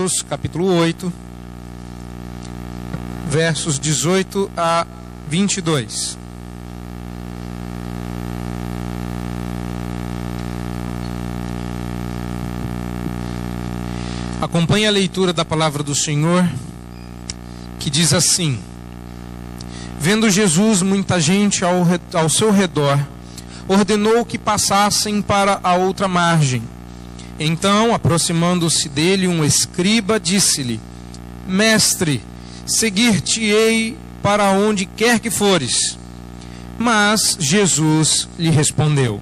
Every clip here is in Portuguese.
Capítulo 8, versos 18 a 22. Acompanhe a leitura da palavra do Senhor, que diz assim: Vendo Jesus muita gente ao seu redor, ordenou que passassem para a outra margem. Então, aproximando-se dele um escriba, disse-lhe: Mestre, seguir-te-ei para onde quer que fores. Mas Jesus lhe respondeu: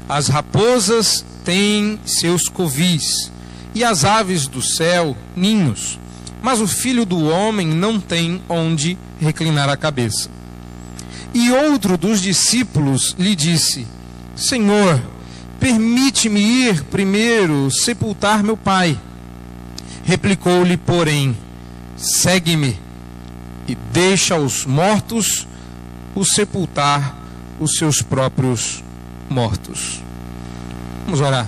As raposas têm seus covis, e as aves do céu ninhos, mas o Filho do Homem não tem onde reclinar a cabeça. E outro dos discípulos lhe disse: Senhor, permite-me ir primeiro sepultar meu pai. Replicou-lhe, porém: Segue-me e deixa os mortos os sepultar os seus próprios mortos. Vamos orar.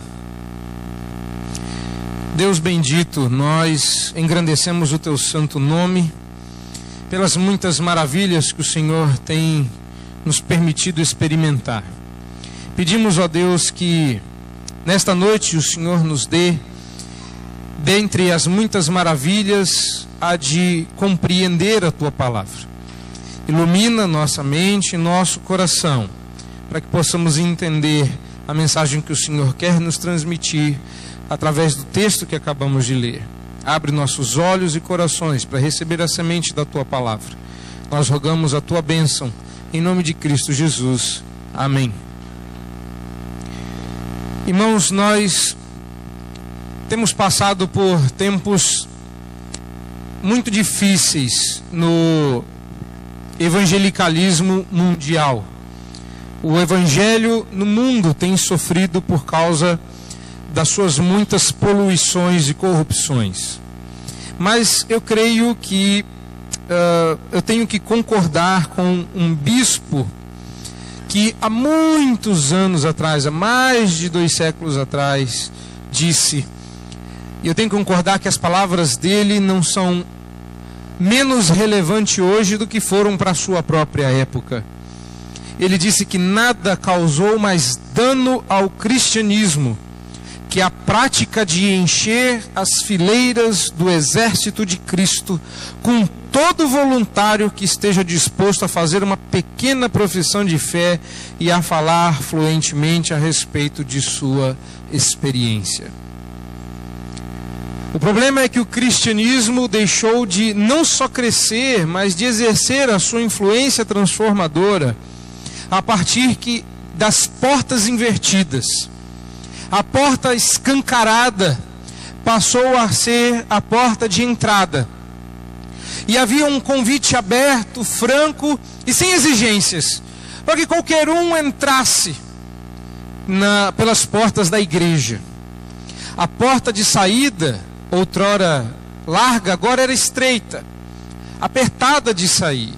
Deus bendito, nós engrandecemos o teu santo nome pelas muitas maravilhas que o Senhor tem nos permitido experimentar. Pedimos, ó Deus, que nesta noite o Senhor nos dê, dentre as muitas maravilhas, a de compreender a tua palavra. Ilumina nossa mente e nosso coração, para que possamos entender a mensagem que o Senhor quer nos transmitir através do texto que acabamos de ler. Abre nossos olhos e corações para receber a semente da tua palavra. Nós rogamos a tua bênção, em nome de Cristo Jesus. Amém. Irmãos, nós temos passado por tempos muito difíceis no evangelicalismo mundial. O evangelho no mundo tem sofrido por causa das suas muitas poluições e corrupções. Mas eu creio que eu tenho que concordar com um bispo que há muitos anos atrás, há mais de 2 séculos atrás, disse, e eu tenho que concordar que as palavras dele não são menos relevantes hoje do que foram para a sua própria época. Ele disse que nada causou mais dano ao cristianismo que a prática de encher as fileiras do exército de Cristo com todo voluntário que esteja disposto a fazer uma pequena profissão de fé e a falar fluentemente a respeito de sua experiência. O problema é que o cristianismo deixou de não só crescer, mas de exercer a sua influência transformadora a partir das portas invertidas. A porta escancarada passou a ser a porta de entrada. E havia um convite aberto, franco e sem exigências, para que qualquer um entrasse pelas portas da igreja. A porta de saída, outrora larga, agora era estreita, apertada de sair.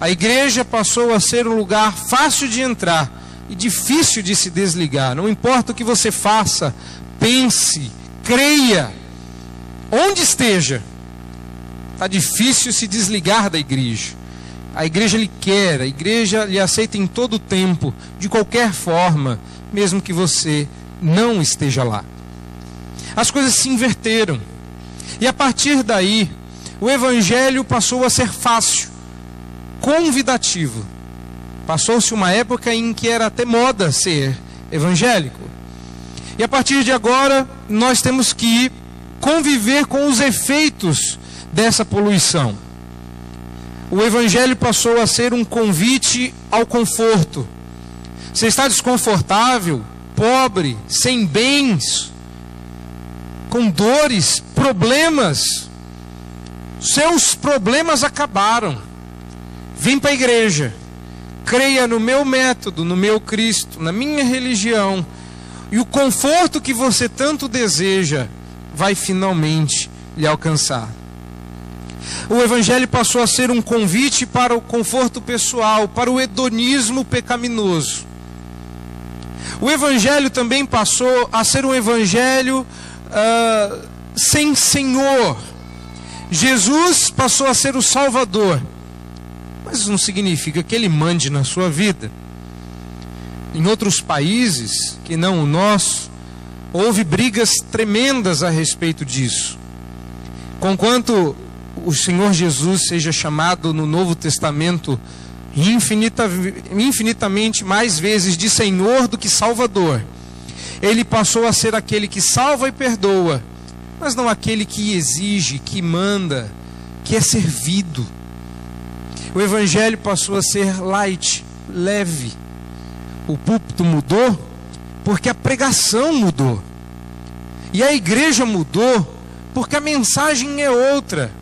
A igreja passou a ser um lugar fácil de entrar e difícil de se desligar. Não importa o que você faça, pense, creia, onde esteja, está difícil se desligar da igreja. A igreja lhe quer, a igreja lhe aceita em todo o tempo, de qualquer forma, mesmo que você não esteja lá. As coisas se inverteram, e a partir daí, o evangelho passou a ser fácil, convidativo. Passou-se uma época em que era até moda ser evangélico. E a partir de agora, nós temos que conviver com os efeitos dessa poluição. O evangelho passou a ser um convite ao conforto. Você está desconfortável, pobre, sem bens, com dores, problemas. Seus problemas acabaram. Vem para a igreja. Creia no meu método, no meu Cristo, na minha religião, e o conforto que você tanto deseja vai finalmente lhe alcançar. O evangelho passou a ser um convite para o conforto pessoal, para o hedonismo pecaminoso. O evangelho também passou a ser um evangelho sem Senhor. Jesus passou a ser o Salvador, mas isso não significa que Ele mande na sua vida. Em outros países, que não o nosso, houve brigas tremendas a respeito disso. Conquanto o Senhor Jesus seja chamado no Novo Testamento infinitamente mais vezes de Senhor do que Salvador, Ele passou a ser aquele que salva e perdoa, mas não aquele que exige, que manda, que é servido. O Evangelho passou a ser light, leve. O púlpito mudou porque a pregação mudou. E a igreja mudou porque a mensagem é outra.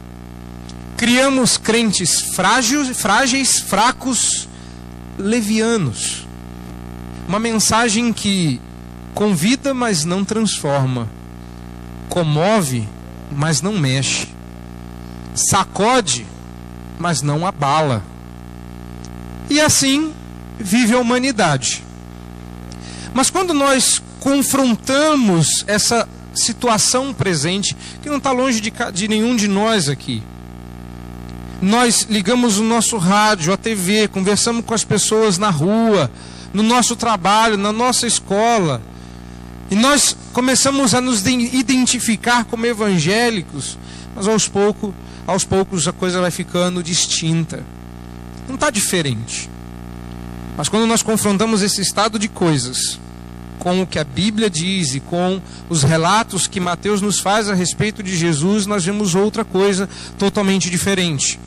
Criamos crentes frágeis, fracos, levianos. Uma mensagem que convida, mas não transforma. Comove, mas não mexe. Sacode, mas não abala. E assim vive a humanidade. Mas quando nós confrontamos essa situação presente, que não está longe de nenhum de nós aqui, nós ligamos o nosso rádio, a TV, conversamos com as pessoas na rua, no nosso trabalho, na nossa escola, e nós começamos a nos identificar como evangélicos, mas aos poucos a coisa vai ficando distinta. Não está diferente. Mas quando nós confrontamos esse estado de coisas com o que a Bíblia diz e com os relatos que Mateus nos faz a respeito de Jesus, nós vemos outra coisa totalmente diferente.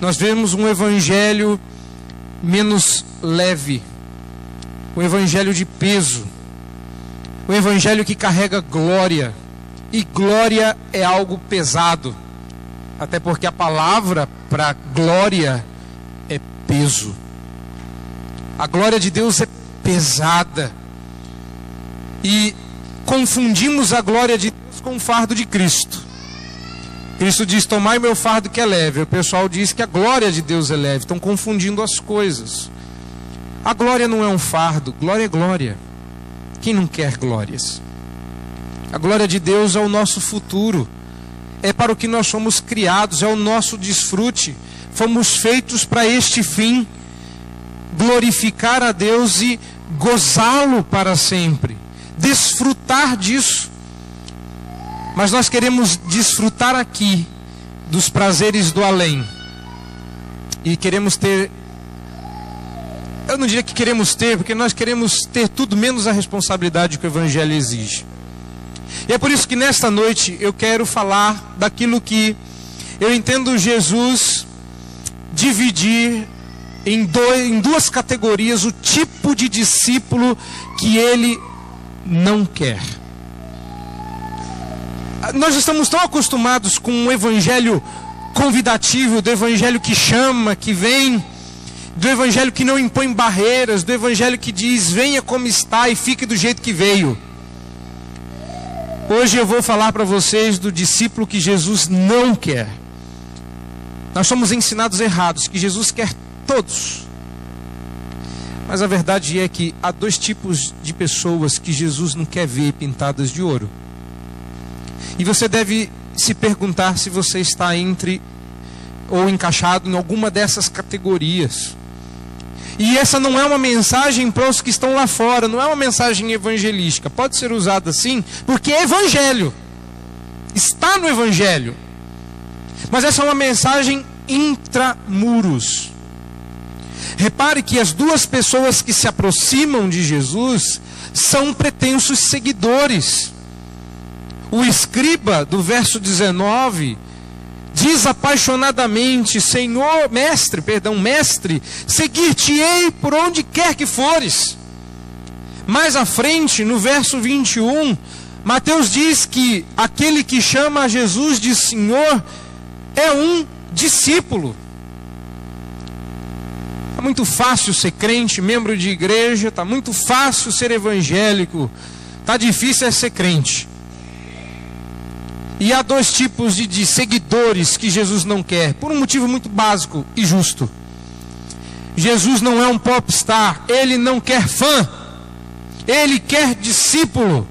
Nós vemos um evangelho menos leve, um evangelho de peso, um evangelho que carrega glória, e glória é algo pesado, até porque a palavra para glória é peso. A glória de Deus é pesada. E confundimos a glória de Deus com o fardo de Cristo. Cristo diz: tomai meu fardo que é leve. O pessoal diz que a glória de Deus é leve. Estão confundindo as coisas. A glória não é um fardo. Glória é glória. Quem não quer glórias? A glória de Deus é o nosso futuro. É para o que nós somos criados. É o nosso desfrute. Fomos feitos para este fim. Glorificar a Deus e gozá-lo para sempre, desfrutar disso. Mas nós queremos desfrutar aqui dos prazeres do além, e queremos ter, eu não diria que queremos ter, porque nós queremos ter tudo menos a responsabilidade que o Evangelho exige. E é por isso que nesta noite eu quero falar daquilo que eu entendo Jesus dividir em duas categorias: o tipo de discípulo que Ele não quer. Nós estamos tão acostumados com um evangelho convidativo, do evangelho que chama, que vem, do evangelho que não impõe barreiras, do evangelho que diz: venha como está e fique do jeito que veio. Hoje eu vou falar para vocês do discípulo que Jesus não quer. Nós somos ensinados errados, que Jesus quer todos. Mas a verdade é que há dois tipos de pessoas que Jesus não quer ver pintadas de ouro. E você deve se perguntar se você está entre ou encaixado em alguma dessas categorias. E essa não é uma mensagem para os que estão lá fora, não é uma mensagem evangelística. Pode ser usada assim, porque é evangelho, está no evangelho. Mas essa é uma mensagem intramuros. Repare que as duas pessoas que se aproximam de Jesus são pretensos seguidores. O escriba do verso 19 diz apaixonadamente: Senhor, mestre, seguir-te-ei por onde quer que fores. Mais à frente, no verso 21, Mateus diz que aquele que chama a Jesus de Senhor é um discípulo. Está muito fácil ser crente, membro de igreja, está muito fácil ser evangélico, está difícil é ser crente. E há dois tipos de seguidores que Jesus não quer, por um motivo muito básico e justo. Jesus não é um popstar, Ele não quer fã, Ele quer discípulo,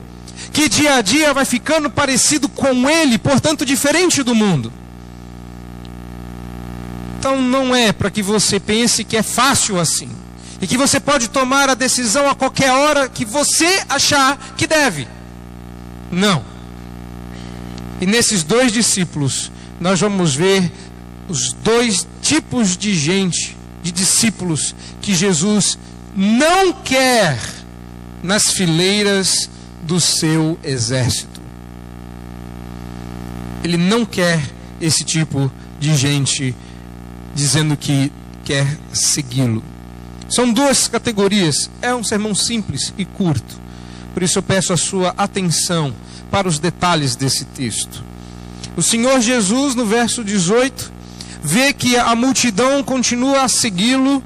que dia a dia vai ficando parecido com ele, portanto diferente do mundo. Então não é para que você pense que é fácil assim, e que você pode tomar a decisão a qualquer hora que você achar que deve. Não. E nesses dois discípulos, nós vamos ver os dois tipos de gente, de discípulos, que Jesus não quer nas fileiras do seu exército. Ele não quer esse tipo de gente dizendo que quer segui-lo. São duas categorias. É um sermão simples e curto. Por isso eu peço a sua atenção para os detalhes desse texto. O Senhor Jesus, no verso 18, vê que a multidão continua a segui-lo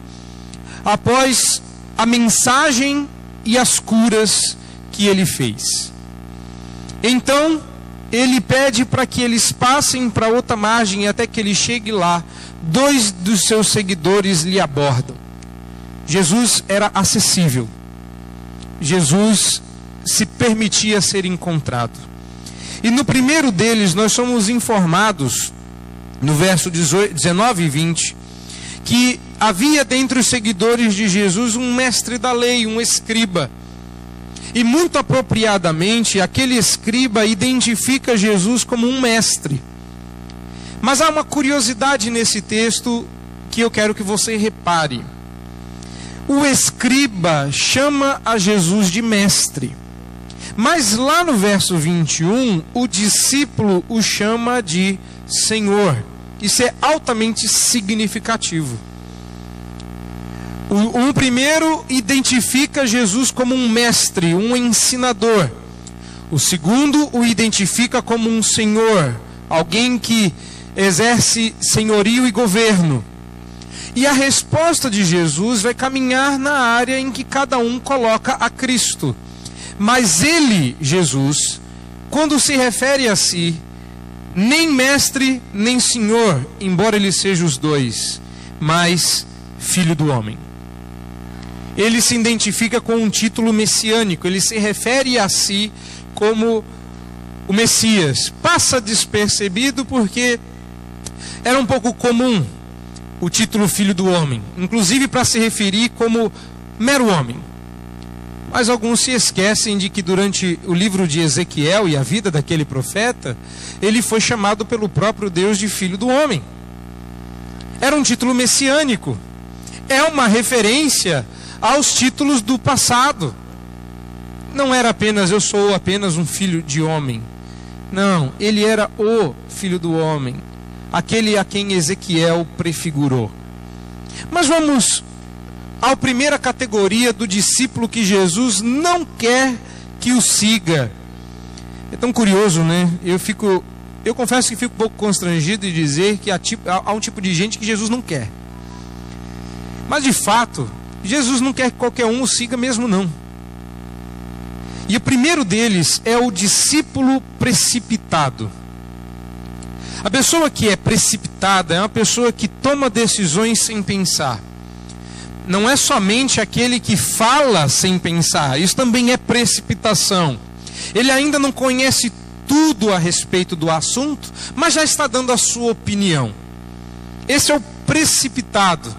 após a mensagem e as curas que ele fez. Então, ele pede para que eles passem para outra margem, e até que ele chegue lá, dois dos seus seguidores lhe abordam. Jesus era acessível. Jesus se permitia ser encontrado. E no primeiro deles, nós somos informados, no verso 19 e 20, que havia dentre os seguidores de Jesus um mestre da lei, um escriba. E muito apropriadamente, aquele escriba identifica Jesus como um mestre. Mas há uma curiosidade nesse texto que eu quero que você repare. O escriba chama a Jesus de mestre. Mas lá no verso 21, o discípulo o chama de Senhor. Isso é altamente significativo. O primeiro identifica Jesus como um mestre, um ensinador. O segundo o identifica como um senhor, alguém que exerce senhorio e governo. E a resposta de Jesus vai caminhar na área em que cada um coloca a Cristo. Mas ele, Jesus, quando se refere a si, nem mestre, nem senhor, embora ele seja os dois, mas filho do homem. Ele se identifica com um título messiânico, ele se refere a si como o Messias. Passa despercebido porque era um pouco comum o título filho do homem, inclusive para se referir como mero homem. Mas alguns se esquecem de que durante o livro de Ezequiel e a vida daquele profeta, ele foi chamado pelo próprio Deus de filho do homem. Era um título messiânico. É uma referência aos títulos do passado. Não era apenas eu sou apenas um filho de homem. Não, ele era o filho do homem, aquele a quem Ezequiel prefigurou. Mas vamos à primeira categoria do discípulo que Jesus não quer que o siga. É tão curioso, né? Eu confesso que fico um pouco constrangido de dizer que há um tipo de gente que Jesus não quer. Mas de fato, Jesus não quer que qualquer um o siga mesmo não. E o primeiro deles é o discípulo precipitado. A pessoa que é precipitada é uma pessoa que toma decisões sem pensar. Não é somente aquele que fala sem pensar, isso também é precipitação. Ele ainda não conhece tudo a respeito do assunto, mas já está dando a sua opinião. Esse é o precipitado.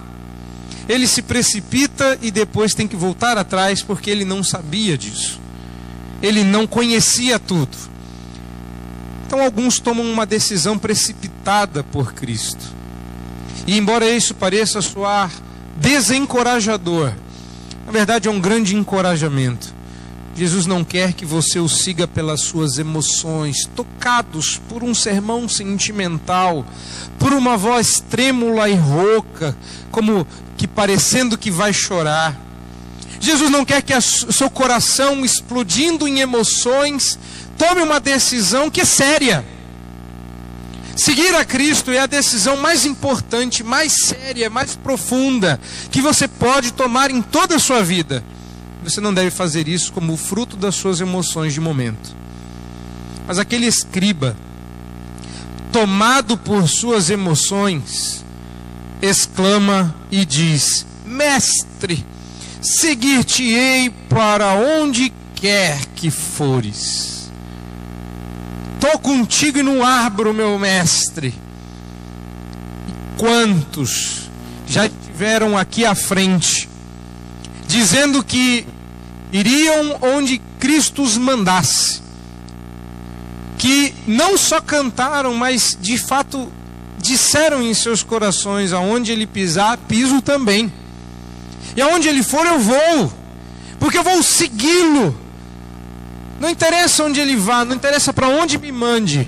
Ele se precipita e depois tem que voltar atrás porque ele não sabia disso. Ele não conhecia tudo. Então alguns tomam uma decisão precipitada por Cristo. E embora isso pareça soar desencorajador, na verdade é um grande encorajamento. Jesus não quer que você o siga pelas suas emoções, tocados por um sermão sentimental, por uma voz trêmula e rouca, como que parecendo que vai chorar. Jesus não quer que o seu coração, explodindo em emoções, tome uma decisão que é séria. Seguir a Cristo é a decisão mais importante, mais séria, mais profunda que você pode tomar em toda a sua vida. Você não deve fazer isso como fruto das suas emoções de momento. Mas aquele escriba, tomado por suas emoções, exclama e diz: Mestre, seguir-te-ei para onde quer que fores. estou contigo e não abro, meu mestre. Quantos já estiveram aqui à frente, dizendo que iriam onde Cristo os mandasse, que não só cantaram, mas de fato disseram em seus corações: aonde ele pisar, piso também, e aonde ele for eu vou, porque eu vou segui-lo. Não interessa onde ele vá, não interessa para onde me mande,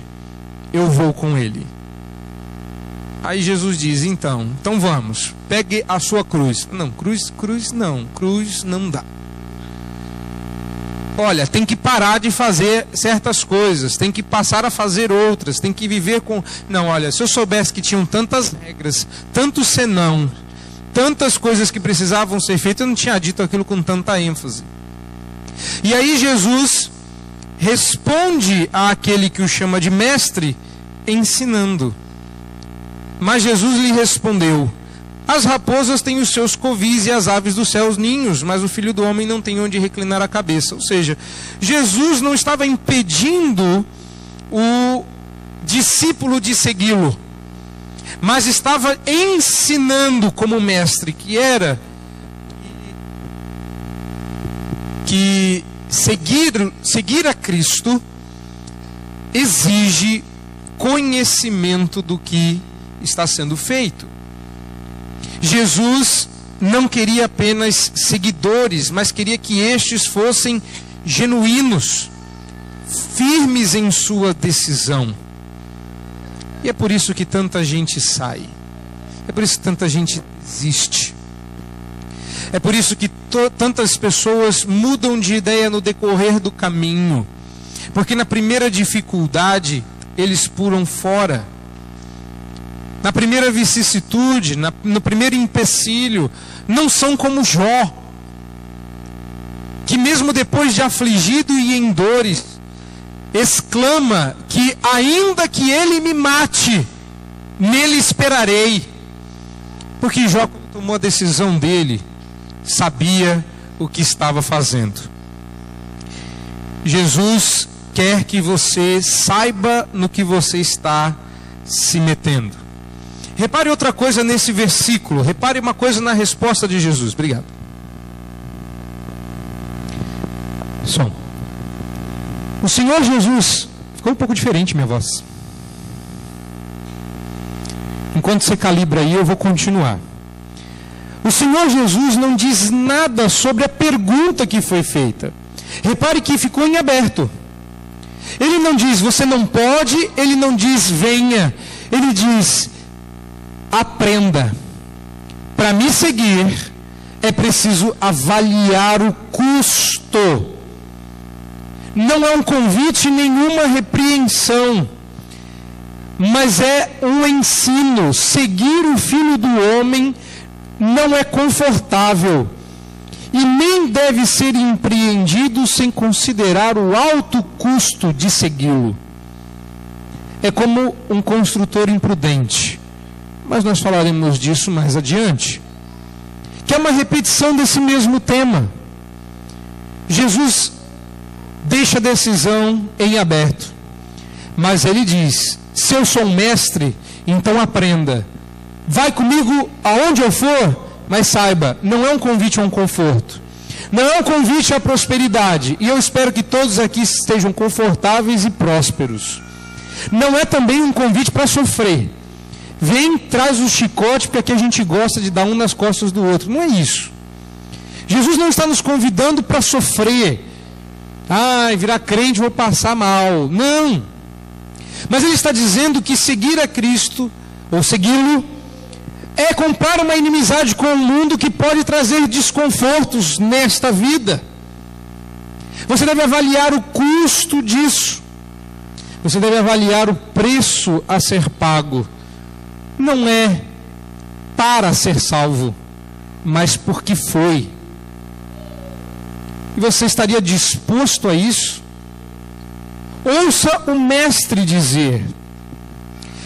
eu vou com ele. Aí Jesus diz: então vamos, pegue a sua cruz. Não, cruz não dá. Olha, tem que parar de fazer certas coisas, tem que passar a fazer outras, tem que viver com... Não, olha, se eu soubesse que tinham tantas regras, tantos senão, tantas coisas que precisavam ser feitas, eu não tinha dito aquilo com tanta ênfase. E aí Jesus responde àquele que o chama de mestre, ensinando. Mas Jesus lhe respondeu: as raposas têm os seus covis e as aves do céu os ninhos, mas o Filho do Homem não tem onde reclinar a cabeça. Ou seja, Jesus não estava impedindo o discípulo de segui-lo, mas estava ensinando como mestre, que era que seguir a Cristo exige conhecimento do que está sendo feito. Jesus não queria apenas seguidores, mas queria que estes fossem genuínos, firmes em sua decisão. E é por isso que tanta gente sai, é por isso que tanta gente desiste, é por isso que tantas pessoas mudam de ideia no decorrer do caminho, porque na primeira dificuldade eles pulam fora. Na primeira vicissitude, no primeiro empecilho, não são como Jó, que mesmo depois de afligido e em dores, exclama que ainda que ele me mate, nele esperarei. Porque Jó, quando tomou a decisão dele, sabia o que estava fazendo. Jesus quer que você saiba no que você está se metendo. Repare outra coisa nesse versículo. Repare uma coisa na resposta de Jesus. Obrigado. Som. O Senhor Jesus... Ficou um pouco diferente minha voz. Enquanto você calibra aí, eu vou continuar. O Senhor Jesus não diz nada sobre a pergunta que foi feita. Repare que ficou em aberto. Ele não diz, você não pode. Ele não diz, venha. Ele diz... aprenda. Para me seguir, é preciso avaliar o custo. Não é um convite, nenhuma repreensão, mas é um ensino. Seguir o Filho do Homem não é confortável e nem deve ser empreendido sem considerar o alto custo de segui-lo. É como um construtor imprudente. Mas nós falaremos disso mais adiante, que é uma repetição desse mesmo tema. Jesus deixa a decisão em aberto, mas ele diz: se eu sou um mestre, então aprenda. Vai comigo aonde eu for, mas saiba, não é um convite a um conforto, não é um convite à prosperidade, e eu espero que todos aqui estejam confortáveis e prósperos. Não é também um convite para sofrer. Vem, traz o chicote, porque a gente gosta de dar um nas costas do outro. Não é isso. Jesus não está nos convidando para sofrer. Virar crente, vou passar mal. Não. Mas ele está dizendo que seguir a Cristo, ou segui-lo, é comprar uma inimizade com o mundo que pode trazer desconfortos nesta vida. Você deve avaliar o custo disso. Você deve avaliar o preço a ser pago. Não é para ser salvo, mas porque foi. E você estaria disposto a isso? Ouça o mestre dizer.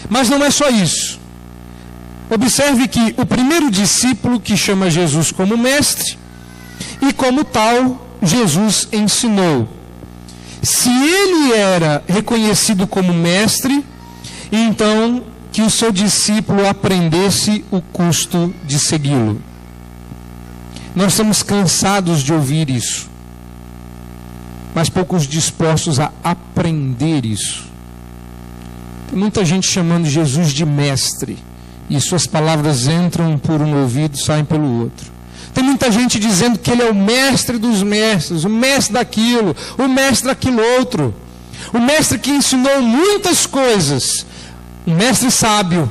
Mas não é só isso. Observe que o primeiro discípulo que chama Jesus como mestre, e como tal, Jesus ensinou. Se ele era reconhecido como mestre, então que o seu discípulo aprendesse o custo de segui-lo. Nós estamos cansados de ouvir isso, mas poucos dispostos a aprender isso. Tem muita gente chamando Jesus de mestre, e suas palavras entram por um ouvido e saem pelo outro. Tem muita gente dizendo que ele é o mestre dos mestres, o mestre daquilo, o mestre daquilo outro, o mestre que ensinou muitas coisas, um mestre sábio,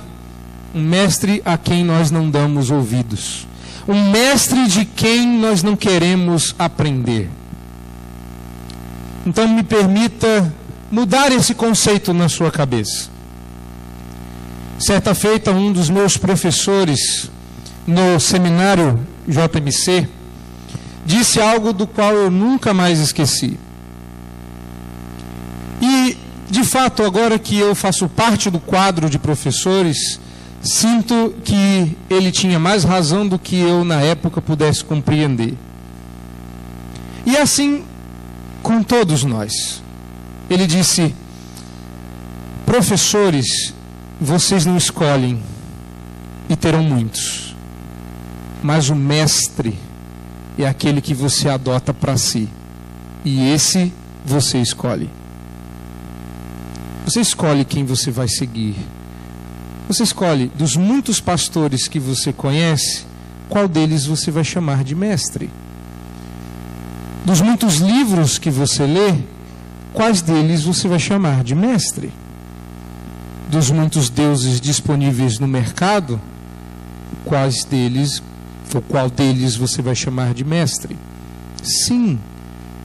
um mestre a quem nós não damos ouvidos, um mestre de quem nós não queremos aprender. Então me permita mudar esse conceito na sua cabeça. Certa feita, um dos meus professores no seminário JMC disse algo do qual eu nunca mais esqueci. E, de fato, agora que eu faço parte do quadro de professores, sinto que ele tinha mais razão do que eu na época pudesse compreender. E assim com todos nós. Ele disse: professores, vocês não escolhem, e terão muitos, mas o mestre é aquele que você adota para si, e esse você escolhe. Você escolhe quem você vai seguir. Você escolhe dos muitos pastores que você conhece, qual deles você vai chamar de mestre. Dos muitos livros que você lê, quais deles você vai chamar de mestre. Dos muitos deuses disponíveis no mercado, qual deles você vai chamar de mestre? Sim,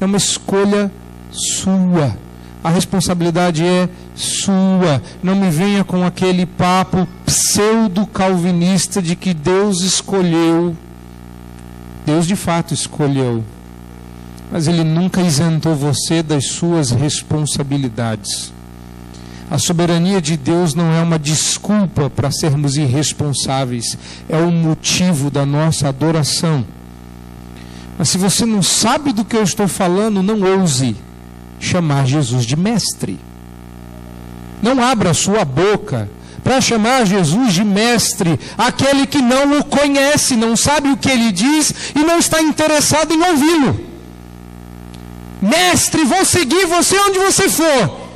é uma escolha sua. A responsabilidade é sua. Não me venha com aquele papo pseudo-calvinista de que Deus escolheu. Deus de fato escolheu, mas Ele nunca isentou você das suas responsabilidades. A soberania de Deus não é uma desculpa para sermos irresponsáveis, é o motivo da nossa adoração. Mas se você não sabe do que eu estou falando, não ouse chamar Jesus de mestre. Não abra sua boca para chamar Jesus de mestre, aquele que não o conhece, não sabe o que ele diz e não está interessado em ouvi-lo. Mestre, vou seguir você onde você for.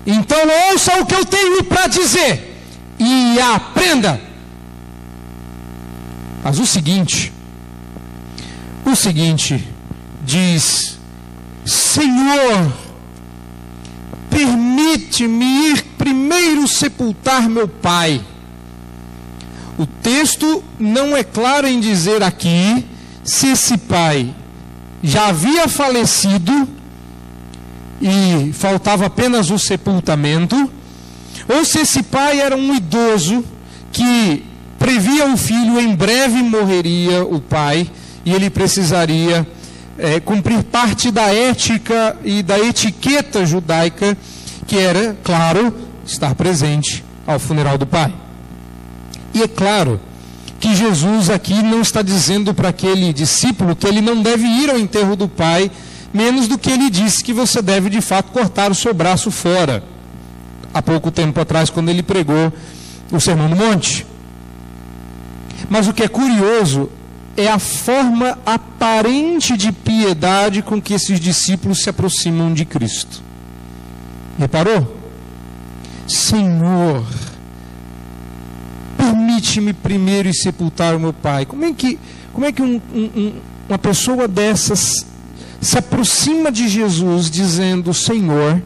Então ouça o que eu tenho para dizer e aprenda. Mas o seguinte diz: Senhor, permite-me ir primeiro sepultar meu pai. O texto não é claro em dizer aqui se esse pai já havia falecido e faltava apenas o sepultamento, ou se esse pai era um idoso que previa o filho, em breve morreria o pai, e ele precisaria cumprir parte da ética e da etiqueta judaica, que era, claro, estar presente ao funeral do pai. E é claro que Jesus aqui não está dizendo para aquele discípulo que ele não deve ir ao enterro do pai, menos do que ele disse que você deve de fato cortar o seu braço fora, há pouco tempo atrás, quando ele pregou o Sermão do Monte. Mas o que é curioso é a forma aparente de piedade com que esses discípulos se aproximam de Cristo. Reparou? Senhor, permite-me primeiro ir sepultar o meu pai. Como é que uma pessoa dessas se aproxima de Jesus dizendo: Senhor,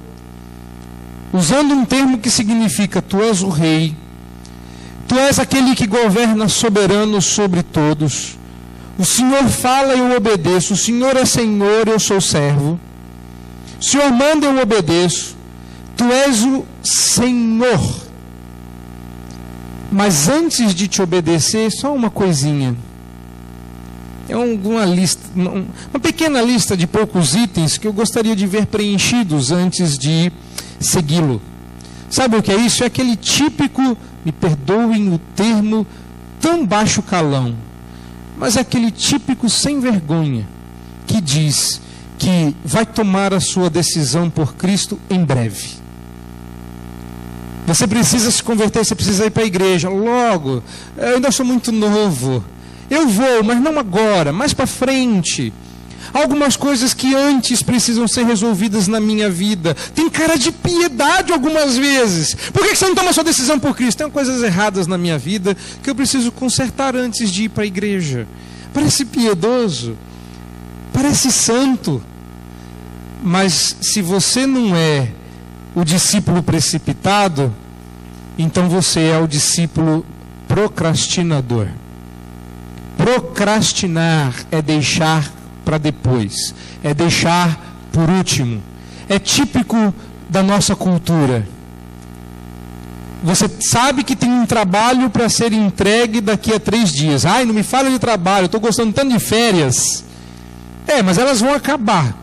usando um termo que significa tu és o rei, tu és aquele que governa soberano sobre todos, o Senhor fala e eu obedeço, o Senhor é Senhor, eu sou servo, o Senhor manda, eu obedeço, tu és o Senhor. Mas antes de te obedecer, só uma coisinha. É uma pequena lista de poucos itens que eu gostaria de ver preenchidos antes de segui-lo. Sabe o que é isso? É aquele típico, me perdoem o termo, tão baixo calão, mas é aquele típico sem vergonha, que diz que vai tomar a sua decisão por Cristo em breve. Você precisa se converter, você precisa ir para a igreja. Logo, eu ainda sou muito novo. Eu vou, mas não agora, mais para frente. Algumas coisas que antes precisam ser resolvidas na minha vida. Tem cara de piedade algumas vezes. Por que você não toma a sua decisão por Cristo? Tem coisas erradas na minha vida que eu preciso consertar antes de ir para a igreja. Parece piedoso, parece santo. Mas se você não é o discípulo precipitado, então você é o discípulo procrastinador. Procrastinar é deixar para depois, é deixar por último. É típico da nossa cultura. Você sabe que tem um trabalho para ser entregue daqui a 3 dias. Ai, não me fala de trabalho, eu estou gostando tanto de férias. Mas elas vão acabar.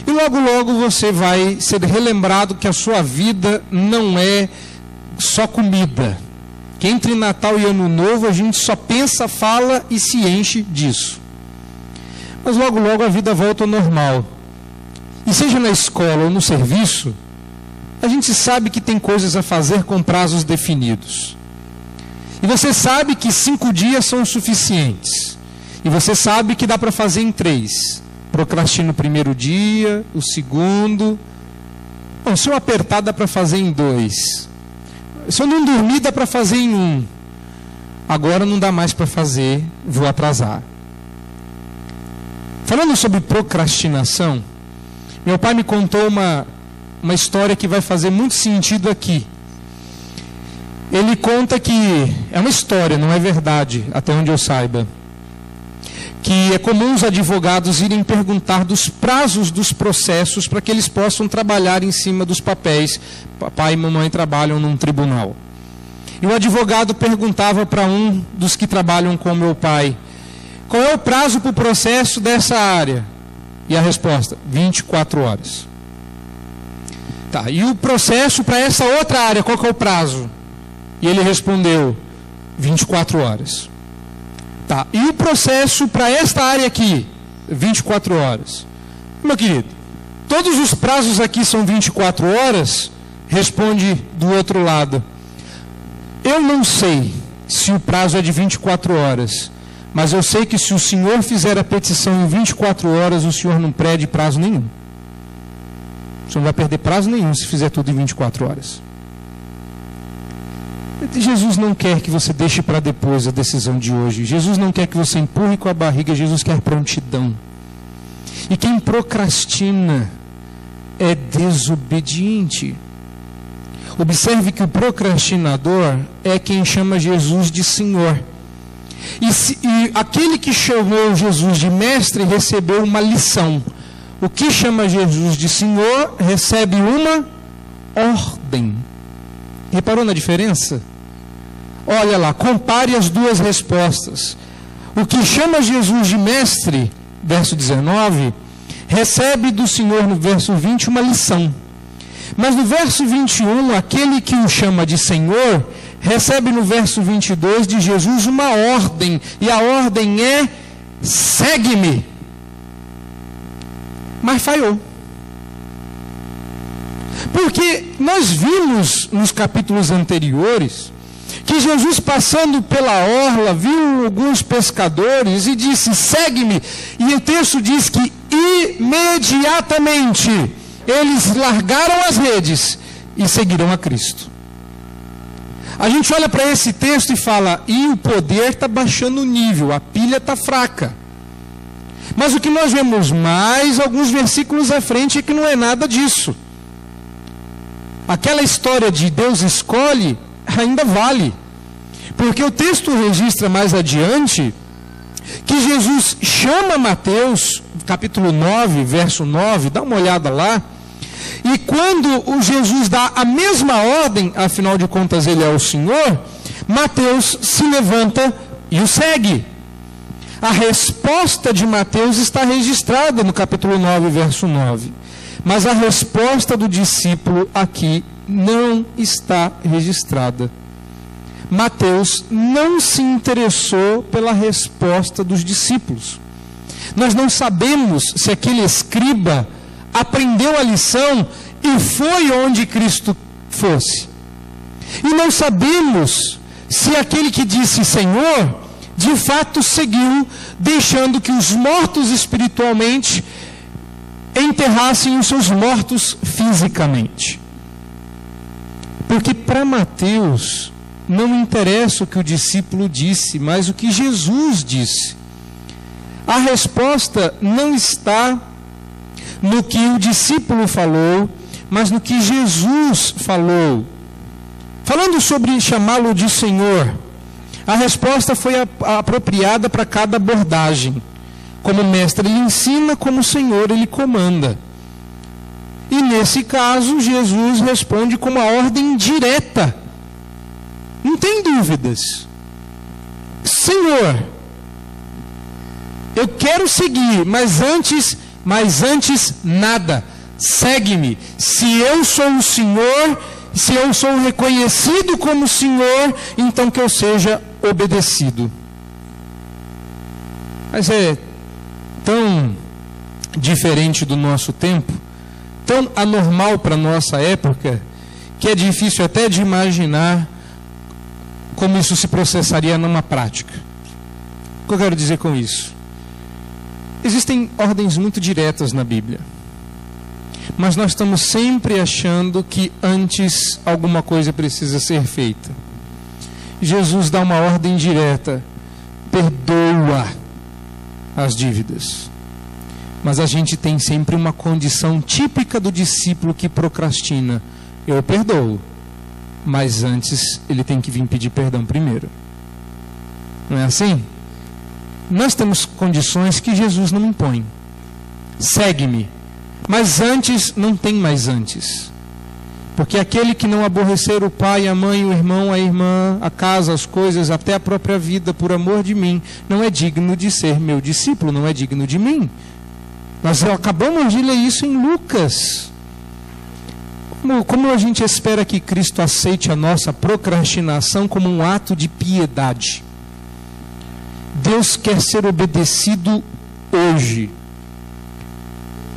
E logo, logo você vai ser relembrado que a sua vida não é só comida. Que entre Natal e Ano Novo a gente só pensa, fala e se enche disso. Mas logo, logo a vida volta ao normal. E seja na escola ou no serviço, a gente sabe que tem coisas a fazer com prazos definidos. E você sabe que 5 dias são suficientes. E você sabe que dá para fazer em 3. Procrastina o primeiro dia, o segundo. Bom, se eu apertar dá para fazer em 2. Se eu não dormir dá para fazer em 1. Agora não dá mais para fazer, vou atrasar. Falando sobre procrastinação, meu pai me contou uma história que vai fazer muito sentido aqui. Ele conta que, é uma história, não é verdade, até onde eu saiba, que é comum os advogados irem perguntar dos prazos dos processos para que eles possam trabalhar em cima dos papéis. Papai e mamãe trabalham num tribunal. E o advogado perguntava para um dos que trabalham com meu pai: qual é o prazo para o processo dessa área? E a resposta: 24 horas. Tá, e o processo para essa outra área, qual que é o prazo? E ele respondeu: 24 horas. Tá, e o processo para esta área aqui? 24 horas. Meu querido, todos os prazos aqui são 24 horas? Responde do outro lado: eu não sei se o prazo é de 24 horas. Mas eu sei que se o senhor fizer a petição em 24 horas, o senhor não perde prazo nenhum. O senhor não vai perder prazo nenhum se fizer tudo em 24 horas. Jesus não quer que você deixe para depois a decisão de hoje. Jesus não quer que você empurre com a barriga. Jesus quer prontidão. E quem procrastina é desobediente. Observe que o procrastinador é quem chama Jesus de Senhor. E aquele que chamou Jesus de mestre recebeu uma lição. O que chama Jesus de Senhor recebe uma ordem. Reparou na diferença? Olha lá, compare as duas respostas. O que chama Jesus de mestre, verso 19, recebe do Senhor no verso 20 uma lição. Mas no verso 21, aquele que o chama de Senhor recebe no verso 22 de Jesus uma ordem, e a ordem é: segue-me. Mas falhou. Porque nós vimos nos capítulos anteriores que Jesus, passando pela orla, viu alguns pescadores e disse: segue-me. E o texto diz que imediatamente eles largaram as redes e seguiram a Cristo. A gente olha para esse texto e fala: e o poder está baixando o nível, a pilha está fraca. Mas o que nós vemos mais alguns versículos à frente é que não é nada disso. Aquela história de Deus escolhe ainda vale. Porque o texto registra mais adiante que Jesus chama Mateus, capítulo 9, verso 9, dá uma olhada lá. E quando o Jesus dá a mesma ordem, afinal de contas ele é o Senhor, Mateus se levanta e o segue. A resposta de Mateus está registrada no capítulo 9, verso 9. Mas a resposta do discípulo aqui não está registrada. Mateus não se interessou pela resposta dos discípulos. Nós não sabemos se aquele escriba aprendeu a lição e foi onde Cristo fosse. E não sabemos se aquele que disse Senhor, de fato seguiu, deixando que os mortos espiritualmente enterrassem os seus mortos fisicamente. Porque para Mateus não interessa o que o discípulo disse, mas o que Jesus disse. A resposta não está no que o discípulo falou, mas no que Jesus falou. Falando sobre chamá-lo de Senhor, a resposta foi apropriada para cada abordagem. Como mestre ele ensina, como Senhor ele comanda. E nesse caso, Jesus responde com uma ordem direta. Não tem dúvidas. Senhor, eu quero seguir, mas antes nada. Segue-me. Se eu sou o Senhor, se eu sou reconhecido como Senhor, então que eu seja obedecido. Mas é tão diferente do nosso tempo, tão anormal para a nossa época, que é difícil até de imaginar como isso se processaria numa prática. O que eu quero dizer com isso? Existem ordens muito diretas na Bíblia, mas nós estamos sempre achando que antes alguma coisa precisa ser feita. Jesus dá uma ordem direta: perdoa as dívidas. Mas a gente tem sempre uma condição típica do discípulo que procrastina: eu perdoo, mas antes ele tem que vir pedir perdão primeiro. Não é assim? Nós temos condições que Jesus não impõe. Segue-me. Mas antes, não tem mais antes. Porque aquele que não aborrecer o pai, a mãe, o irmão, a irmã, a casa, as coisas, até a própria vida, por amor de mim, não é digno de ser meu discípulo, não é digno de mim. Nós acabamos de ler isso em Lucas. Como a gente espera que Cristo aceite a nossa procrastinação como um ato de piedade? Deus quer ser obedecido hoje.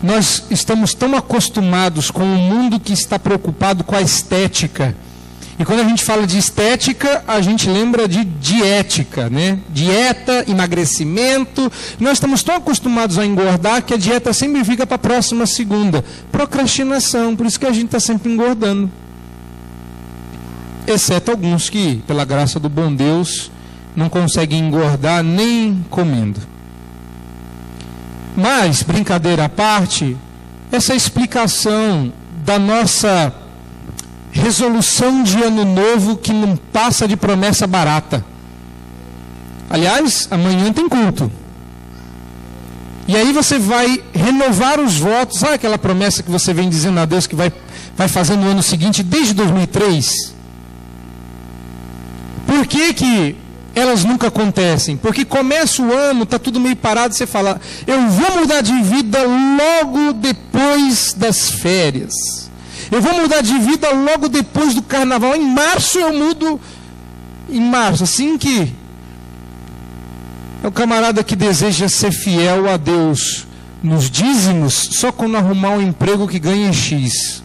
Nós estamos tão acostumados com um mundo que está preocupado com a estética. E quando a gente fala de estética, a gente lembra de diética, né? Dieta, emagrecimento. Nós estamos tão acostumados a engordar que a dieta sempre fica para a próxima segunda. Procrastinação, por isso que a gente está sempre engordando. Exceto alguns que, pela graça do bom Deus, não conseguem engordar nem comendo. Mas, brincadeira à parte, essa explicação da nossa resolução de ano novo que não passa de promessa barata. Aliás, amanhã tem culto. E aí você vai renovar os votos. Sabe aquela promessa que você vem dizendo a Deus que vai fazer no ano seguinte, desde 2003? Por que elas nunca acontecem? Porque começa o ano, está tudo meio parado, você fala: eu vou mudar de vida logo depois das férias. Eu vou mudar de vida logo depois do carnaval. Em março eu mudo. Em março, assim que é o camarada que deseja ser fiel a Deus nos dízimos, só quando arrumar um emprego que ganhe X.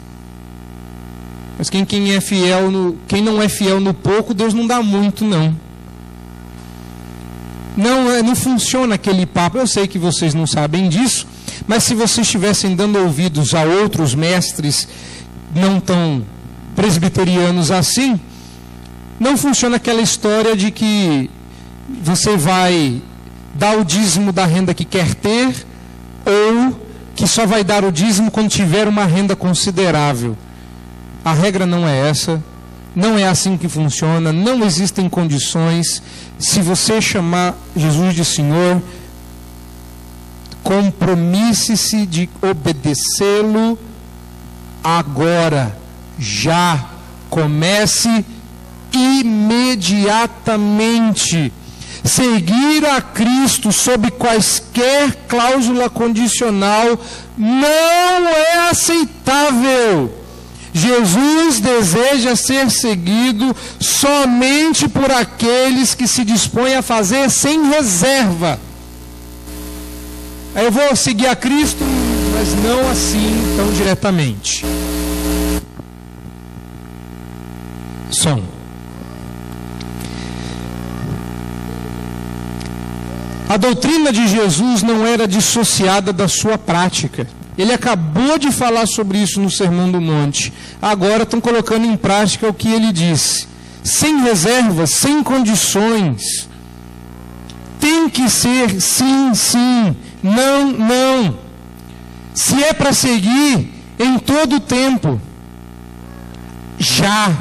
Mas quem não é fiel no pouco, Deus não dá muito, não. Não funciona aquele papo. Eu sei que vocês não sabem disso, mas se vocês estivessem dando ouvidos a outros mestres não tão presbiterianos assim, não funciona aquela história de que você vai dar o dízimo da renda que quer ter, ou que só vai dar o dízimo quando tiver uma renda considerável. A regra não é essa. Não é assim que funciona, não existem condições. Se você chamar Jesus de Senhor, compromisse-se de obedecê-lo agora, já. Comece imediatamente. Seguir a Cristo sob quaisquer cláusula condicional não é aceitável. Jesus deseja ser seguido somente por aqueles que se dispõem a fazer sem reserva. Aí eu vou seguir a Cristo, mas não assim tão diretamente. Som. A doutrina de Jesus não era dissociada da sua prática. Ele acabou de falar sobre isso no Sermão do Monte. Agora estão colocando em prática o que ele disse. Sem reservas, sem condições. Tem que ser sim, sim, não, não. Se é para seguir, em todo o tempo. Já.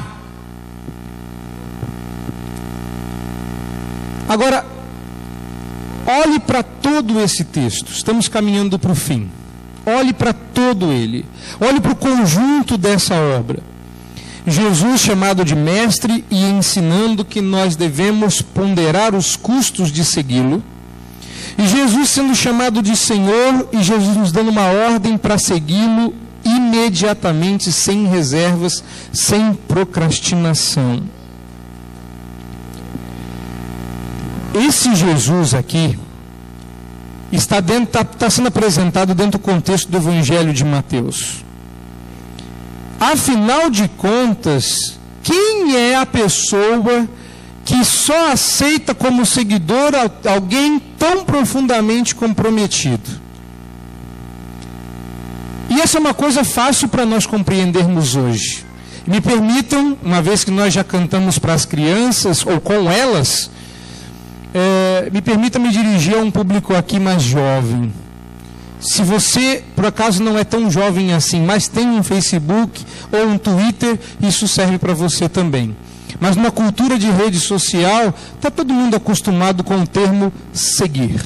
Agora, olhe para todo esse texto. Estamos caminhando para o fim. Olhe para todo ele. Olhe para o conjunto dessa obra. Jesus chamado de mestre e ensinando que nós devemos ponderar os custos de segui-lo. E Jesus sendo chamado de Senhor e Jesus nos dando uma ordem para segui-lo imediatamente, sem reservas, sem procrastinação. Esse Jesus aqui está sendo apresentado dentro do contexto do Evangelho de Mateus. Afinal de contas, quem é a pessoa que só aceita como seguidor alguém tão profundamente comprometido? E essa é uma coisa fácil para nós compreendermos hoje. Me permitam, uma vez que nós já cantamos para as crianças, ou com elas, me permita me dirigir a um público aqui mais jovem. Se você, por acaso, não é tão jovem assim, mas tem um Facebook ou um Twitter, isso serve para você também. Mas numa cultura de rede social, está todo mundo acostumado com o termo seguir.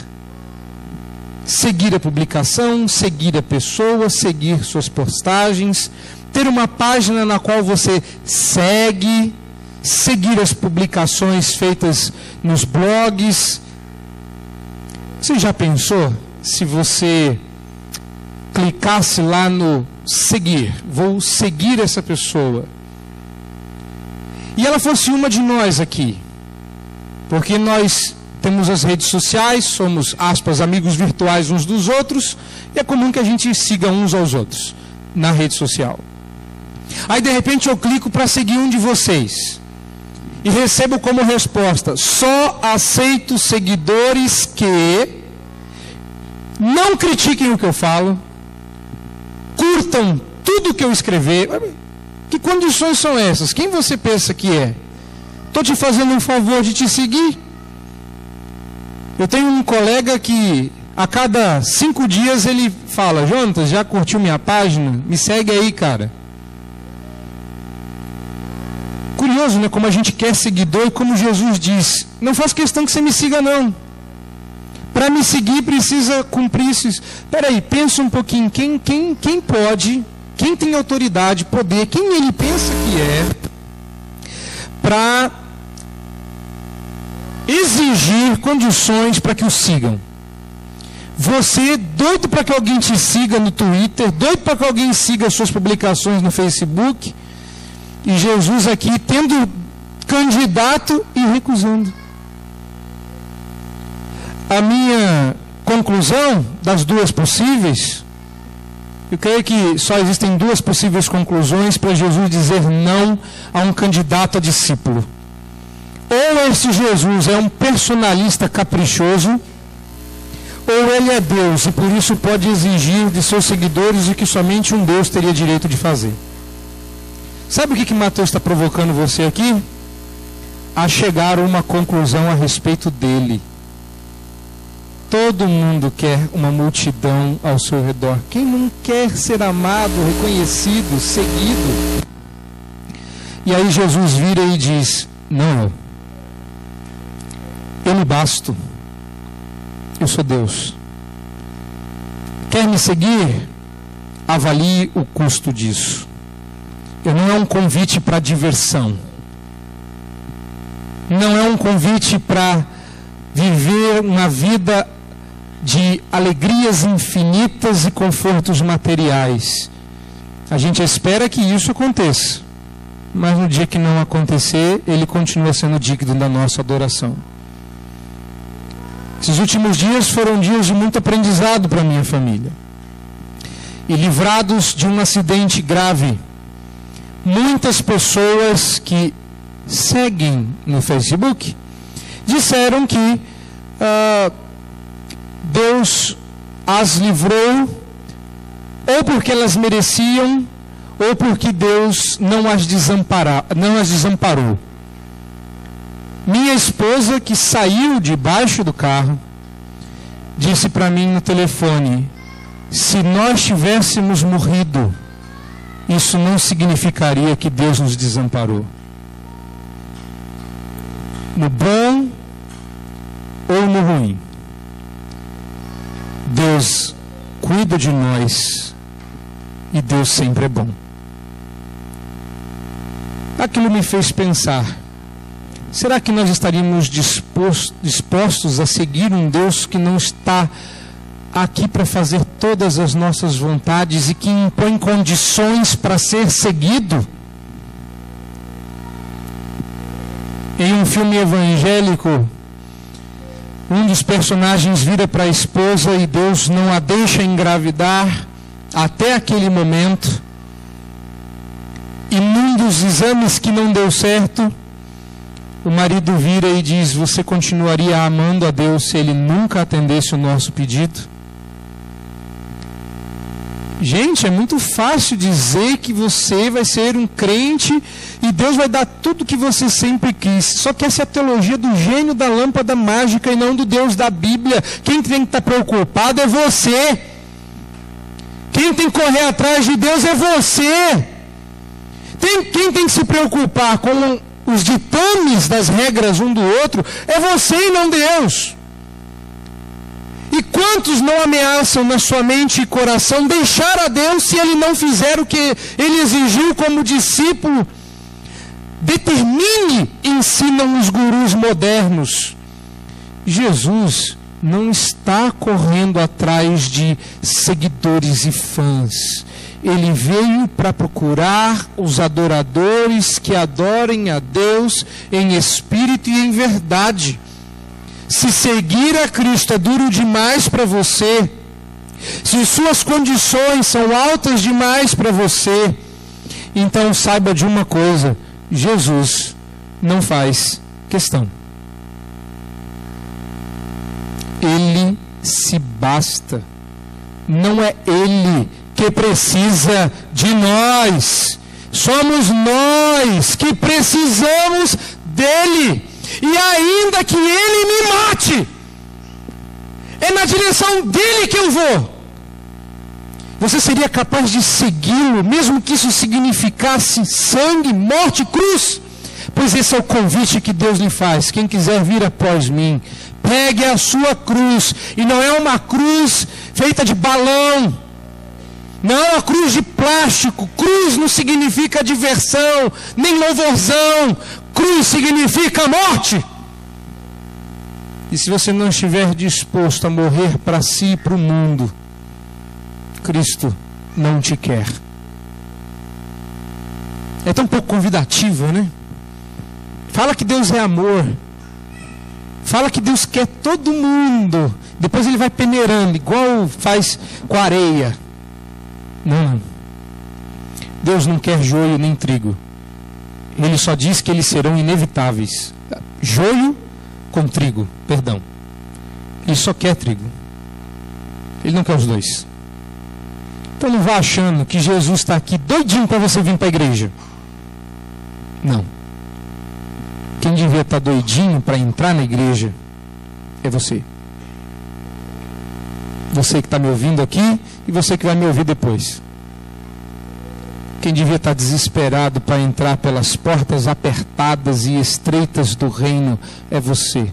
Seguir a publicação, seguir a pessoa, seguir suas postagens, ter uma página na qual você segue, seguir as publicações feitas nos blogs. Você já pensou se você clicasse lá no seguir, vou seguir essa pessoa, e ela fosse uma de nós aqui, porque nós temos as redes sociais, somos, aspas, amigos virtuais uns dos outros, e é comum que a gente siga uns aos outros na rede social. Aí de repente eu clico para seguir um de vocês e recebo como resposta: só aceito seguidores que não critiquem o que eu falo, curtam tudo que eu escrever. Que condições são essas? Quem você pensa que é? Estou te fazendo um favor de te seguir? Eu tenho um colega que a cada 5 dias ele fala: Jonatas, já curtiu minha página? Me segue aí, cara. Curioso, né? Como a gente quer seguidor e como Jesus diz: não faço questão que você me siga, não. Para me seguir precisa cumprir isso. Espera aí, pensa um pouquinho. Quem pode, quem tem autoridade, poder, quem ele pensa que é, para exigir condições para que o sigam? Você doido para que alguém te siga no Twitter, doido para que alguém siga suas publicações no Facebook, e Jesus aqui tendo candidato e recusando. A minha conclusão das duas possíveis, eu creio que só existem 2 possíveis conclusões para Jesus dizer não a um candidato a discípulo. Ou esse Jesus é um personalista caprichoso, ou ele é Deus e por isso pode exigir de seus seguidores o que somente um Deus teria direito de fazer. Sabe o que Mateus está provocando você aqui? A chegar a uma conclusão a respeito dele. Todo mundo quer uma multidão ao seu redor. Quem não quer ser amado, reconhecido, seguido? E aí Jesus vira e diz: não, eu me basto. Eu sou Deus. Quer me seguir? Avalie o custo disso. Não é um convite para diversão. Não é um convite para viver uma vida de alegrias infinitas e confortos materiais. A gente espera que isso aconteça, mas no dia que não acontecer, ele continua sendo digno da nossa adoração. Esses últimos dias foram dias de muito aprendizado para a minha família. E livrados de um acidente grave, muitas pessoas que seguem no Facebook disseram que Deus as livrou ou porque elas mereciam ou porque Deus não as desamparou. Minha esposa, que saiu debaixo do carro, disse para mim no telefone: se nós tivéssemos morrido, isso não significaria que Deus nos desamparou. No bom ou no ruim, Deus cuida de nós e Deus sempre é bom. Aquilo me fez pensar: será que nós estaríamos dispostos a seguir um Deus que não está aqui para fazer todas as nossas vontades e que impõe condições para ser seguido? Em um filme evangélico, um dos personagens vira para a esposa e Deus não a deixa engravidar até aquele momento. E num dos exames que não deu certo, o marido vira e diz: você continuaria amando a Deus se Ele nunca atendesse o nosso pedido? Gente, é muito fácil dizer que você vai ser um crente e Deus vai dar tudo que você sempre quis. Só que essa é a teologia do gênio da lâmpada mágica e não do Deus da Bíblia. Quem tem que estar preocupado é você. Quem tem que correr atrás de Deus é você. Quem tem que se preocupar com os ditames das regras um do outro é você e não Deus. E quantos não ameaçam na sua mente e coração deixar a Deus se Ele não fizer o que Ele exigiu como discípulo? Determine, ensinam os gurus modernos. Jesus não está correndo atrás de seguidores e fãs. Ele veio para procurar os adoradores que adorem a Deus em espírito e em verdade. Se seguir a Cristo é duro demais para você, se suas condições são altas demais para você, então saiba de uma coisa: Jesus não faz questão. Ele se basta. Não é Ele que precisa de nós. Somos nós que precisamos dEle. E ainda que Ele me mate, é na direção dEle que eu vou. Você seria capaz de segui-lo, mesmo que isso significasse sangue, morte, cruz? Pois esse é o convite que Deus lhe faz: quem quiser vir após mim, pegue a sua cruz. E não é uma cruz feita de balão, não é uma cruz de plástico. Cruz não significa diversão, nem louvorzão. Cruz significa morte. E se você não estiver disposto a morrer para si e para o mundo, Cristo não te quer. É tão pouco convidativa, né? Fala que Deus é amor. Fala que Deus quer todo mundo. Depois Ele vai peneirando, igual faz com a areia. Não. Deus não quer joio nem trigo. Ele só diz que eles serão inevitáveis. Joio com trigo, perdão. Ele só quer trigo. Ele não quer os dois. Então não vá achando que Jesus está aqui doidinho para você vir para a igreja. Não. Quem devia estar doidinho para entrar na igreja é você. Você que está me ouvindo aqui e você que vai me ouvir depois. Quem devia estar desesperado para entrar pelas portas apertadas e estreitas do reino é você.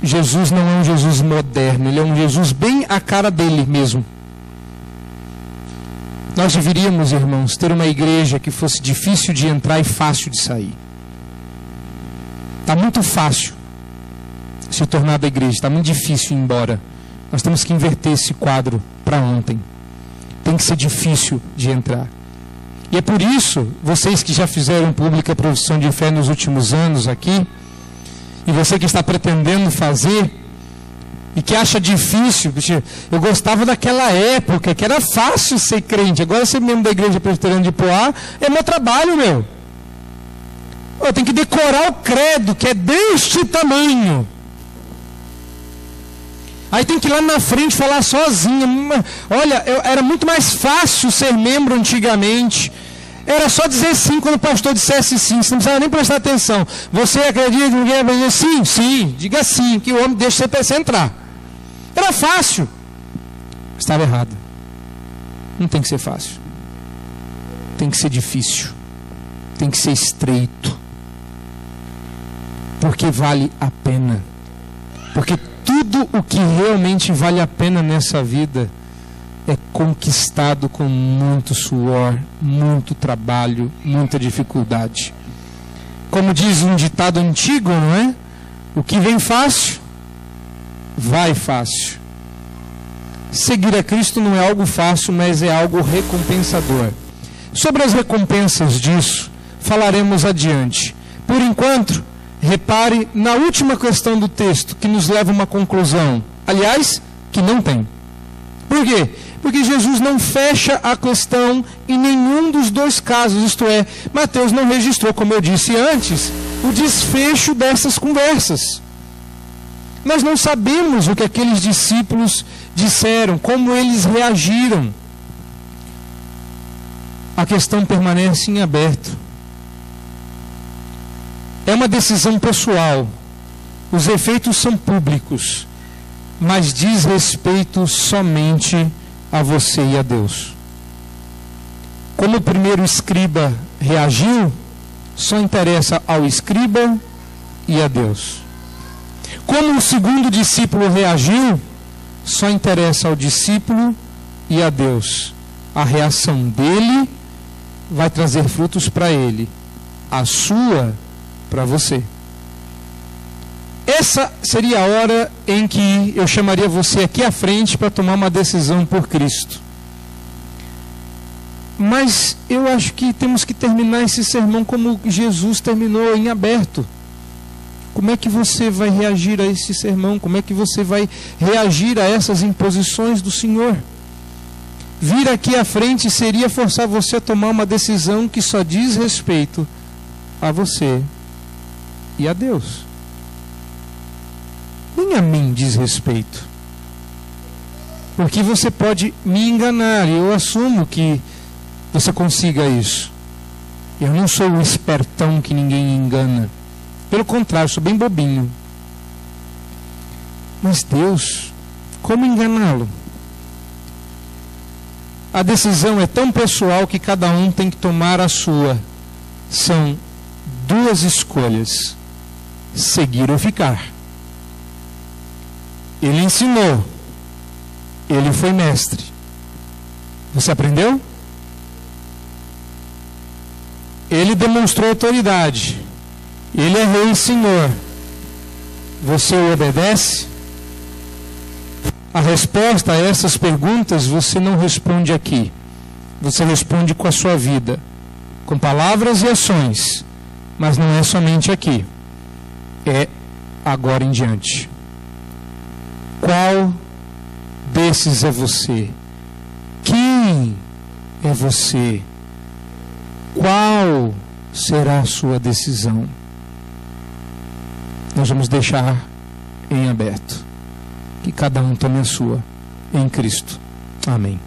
Jesus não é um Jesus moderno, Ele é um Jesus bem a cara dele mesmo. Nós deveríamos, irmãos, ter uma igreja que fosse difícil de entrar e fácil de sair. Está muito fácil se tornar da igreja, está muito difícil ir embora. Nós temos que inverter esse quadro para ontem. Tem que ser difícil de entrar. E é por isso, vocês que já fizeram pública profissão de fé nos últimos anos aqui, e você que está pretendendo fazer, e que acha difícil. Eu gostava daquela época que era fácil ser crente. Agora ser membro da igreja presbiteriana de Poá é meu trabalho, meu. Eu tenho que decorar o credo, que é deste tamanho. Aí tem que ir lá na frente falar sozinho. Olha, era muito mais fácil ser membro antigamente. Era só dizer sim quando o pastor dissesse sim. Você não precisava nem prestar atenção. Você acredita que ninguém vai dizer sim? Sim, diga sim, que o homem deixa você entrar. Era fácil. Estava errado. Não tem que ser fácil. Tem que ser difícil. Tem que ser estreito. Porque vale a pena. Porque tudo o que realmente vale a pena nessa vida é conquistado com muito suor, muito trabalho, muita dificuldade. Como diz um ditado antigo, não é? O que vem fácil, vai fácil. Seguir a Cristo não é algo fácil, mas é algo recompensador. Sobre as recompensas disso, falaremos adiante. Por enquanto, repare na última questão do texto, que nos leva a uma conclusão. Aliás, que não tem. Por quê? Porque Jesus não fecha a questão em nenhum dos dois casos. Isto é, Mateus não registrou, como eu disse antes, o desfecho dessas conversas. Nós não sabemos o que aqueles discípulos disseram, como eles reagiram. A questão permanece em aberto. É uma decisão pessoal. Os efeitos são públicos, mas diz respeito somente a você e a Deus. Como o primeiro escriba reagiu, só interessa ao escriba e a Deus. Como o segundo discípulo reagiu, só interessa ao discípulo e a Deus. A reação dele vai trazer frutos para ele, a sua para você. Essa seria a hora em que eu chamaria você aqui à frente para tomar uma decisão por Cristo. Mas eu acho que temos que terminar esse sermão como Jesus terminou, em aberto. Como é que você vai reagir a esse sermão? Como é que você vai reagir a essas imposições do Senhor? Vir aqui à frente seria forçar você a tomar uma decisão que só diz respeito a você e a Deus. Nem a mim diz respeito. Porque você pode me enganar, e eu assumo que você consiga isso. Eu não sou o espertão que ninguém engana. Pelo contrário, sou bem bobinho. Mas Deus, como enganá-lo? A decisão é tão pessoal que cada um tem que tomar a sua. São duas escolhas: seguir ou ficar. Ele ensinou. Ele foi mestre. Você aprendeu? Ele demonstrou autoridade. Ele é rei e senhor. Você o obedece? A resposta a essas perguntas você não responde aqui. Você responde com a sua vida, com palavras e ações. Mas não é somente aqui. É agora em diante. Qual desses é você? Quem é você? Qual será a sua decisão? Nós vamos deixar em aberto. Que cada um tome a sua em Cristo. Amém.